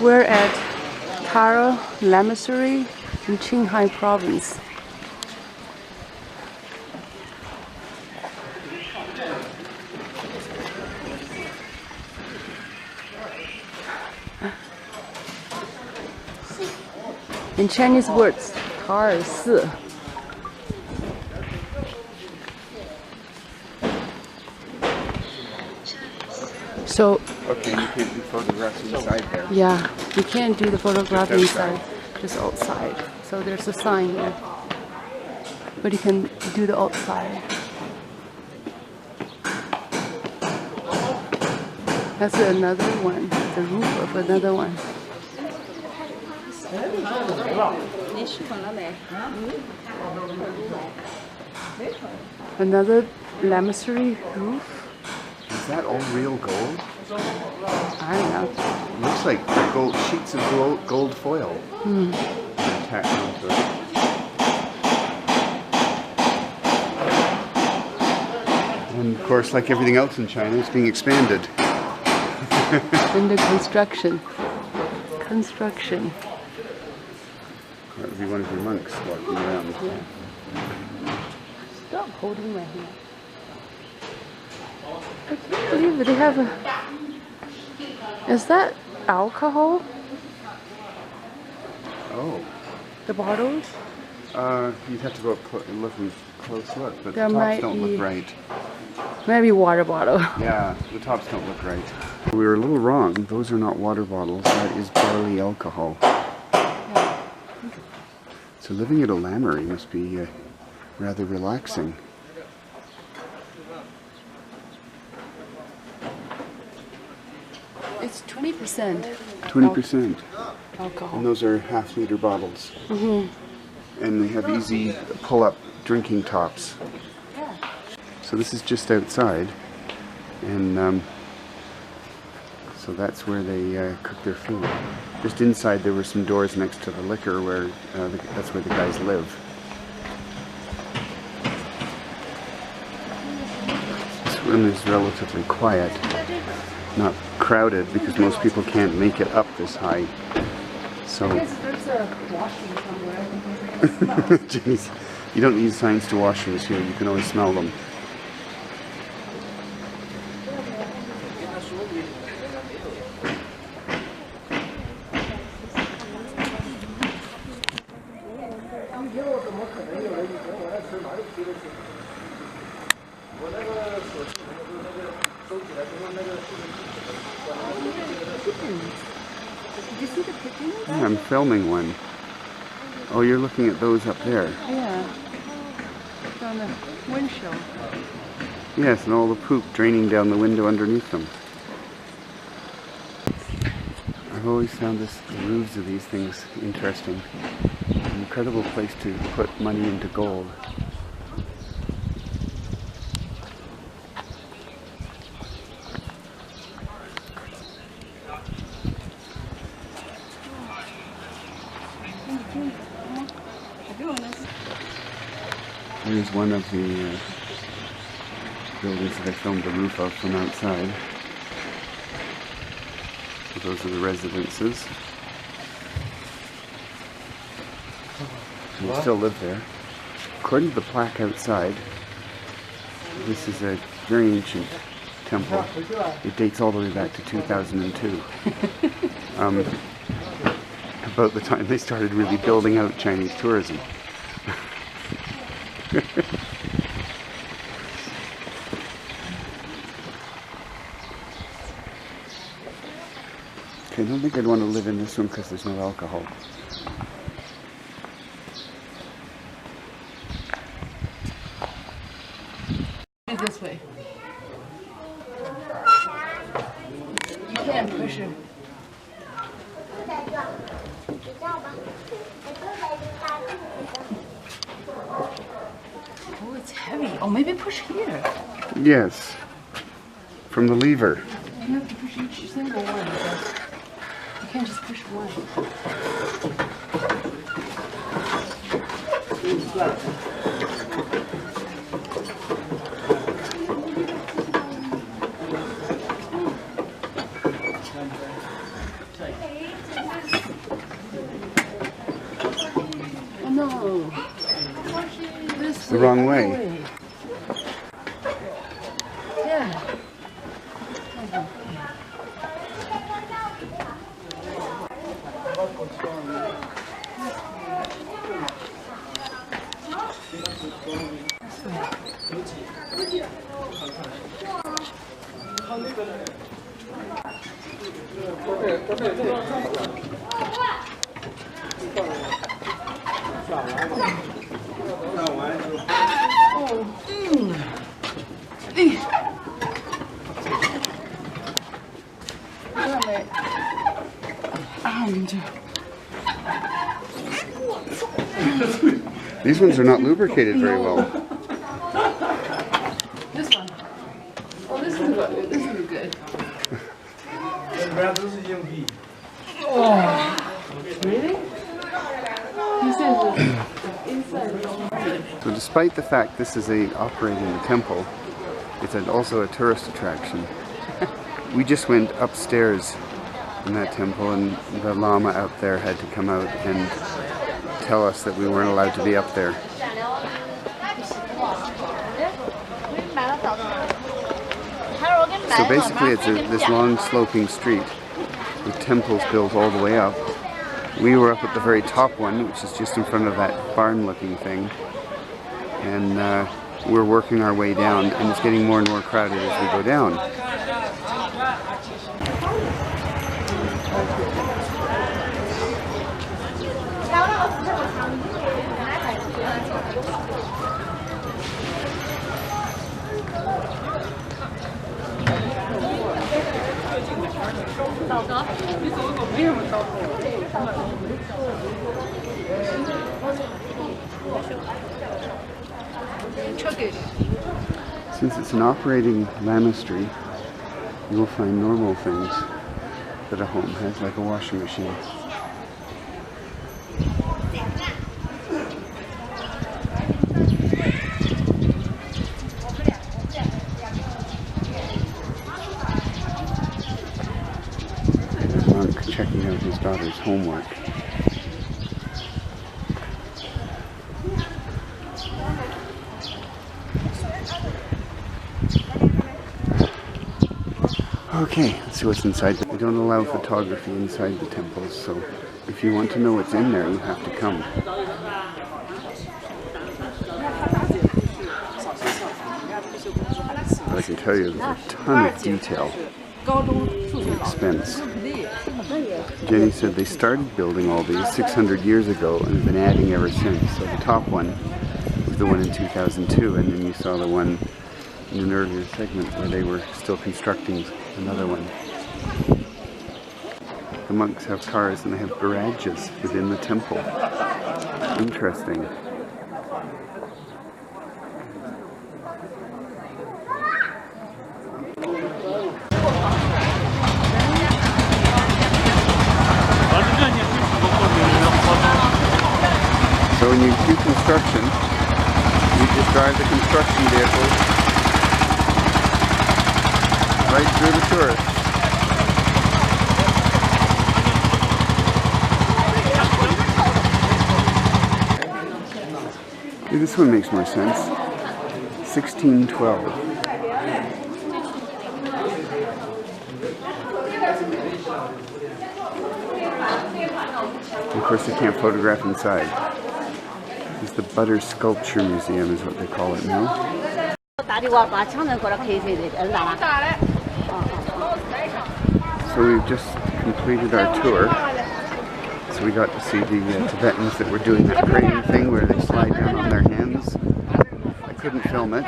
We're at Tara Lamastry in Qinghai Province. In Chinese words, 塔尔寺. So, okay, you can't do photographs inside there. Yeah, you can't do the photograph inside, just outside. So there's a sign here, but you can do the outside. That's another one, the roof of another one. Another Lamastry roof. Is that all real gold? I don't know. It looks like gold sheets of gold foil attached onto it. And of course, like everything else in China, it's being expanded. Under construction. Construction. That would be one of your monks walking around. Yeah. Stop holding my hand. I can't believe it. They have a... Is that alcohol? Oh. The bottles? You'd have to go up and look and close look, but There the might tops don't be- look right. Maybe water bottle. Yeah, the tops don't look right. We were a little wrong. Those are not water bottles. That is barley alcohol. Yeah. So living at a lammery must be rather relaxing. It's 20%. 20%. Alcohol. And those are half-liter bottles. And they have easy pull-up drinking tops. Yeah. So this is just outside, and so that's where they cook their food. Just inside there were some doors next to the liquor where that's where the guys live. This room is relatively quiet, not crowded because most people can't make it up this high. So, I guess there's a washroom somewhere. jeez, you don't need signs to washrooms here. You can always smell them. Did you see the pigeons? Yeah, I'm filming one. Oh, you're looking at those up there. Yeah. It's on the windshield. Yes, and all the poop draining down the window underneath them. I've always found the roofs of these things interesting. An incredible place to put money into gold. Here's one of the buildings that I filmed the roof of from outside. So those are the residences. And they still live there. According to the plaque outside, this is a very ancient temple. It dates all the way back to 2002. About the time they started really building out Chinese tourism. Okay, I don't think I'd want to live in this one because there's no alcohol. This way. You can't push it. Oh, it's heavy. Oh, maybe push here. Yes, from the lever. You have to push each single one. You can't just push one. the wrong way. Yeah. These ones are not lubricated very well. This one. Oh, this is good. This is good. Oh, really? He says inside. So despite the fact this is a operating temple, it's also a tourist attraction. We just went upstairs in that temple and the Lama out there had to come out and tell us that we weren't allowed to be up there. So basically it's this long sloping street with temples built all the way up. We were up at the very top one, which is just in front of that barn looking thing, and we're working our way down, and it's getting more and more crowded as we go down. Since it's an operating Lamastry, you will find normal things that a home has, like a washing machine. A monk checking out his daughter's homework. Okay, let's see what's inside. They don't allow photography inside the temples, so if you want to know what's in there, you have to come. But I can tell you there's a ton of detail and expense. Jenny said they started building all these 600 years ago and have been adding ever since. So the top one was the one in 2002, and then you saw the one in an earlier segment where they were still constructing another one. The monks have cars and they have garages within the temple. Interesting. So when you do construction, you just drive the construction vehicle right through the tourists. This one makes more sense. 1612. Of course, you can't photograph inside. It's the Butter Sculpture Museum is what they call it now. So we've just completed our tour. So we got to see the Tibetans that were doing that praying thing where they slide down on their hands. I couldn't film it.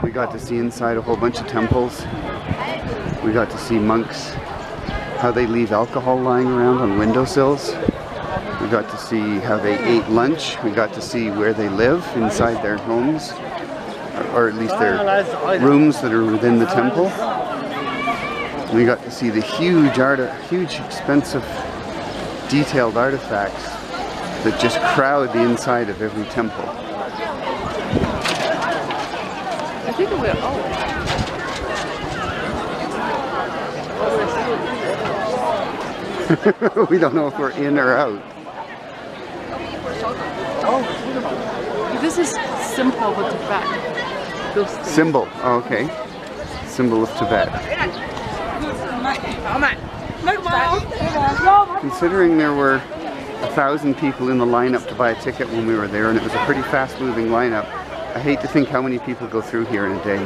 We got to see inside a whole bunch of temples. We got to see monks, how they leave alcohol lying around on windowsills. We got to see how they ate lunch. We got to see where they live inside their homes, or at least their rooms that are within the temple. We got to see the huge expensive detailed artifacts that just crowd the inside of every temple. I think we're We don't know if we're in or out. This is symbol of Tibet. Those things. Symbol. Oh, okay. Symbol of Tibet. Considering there were 1,000 people in the lineup to buy a ticket when we were there, and it was a pretty fast-moving lineup, I hate to think how many people go through here in a day.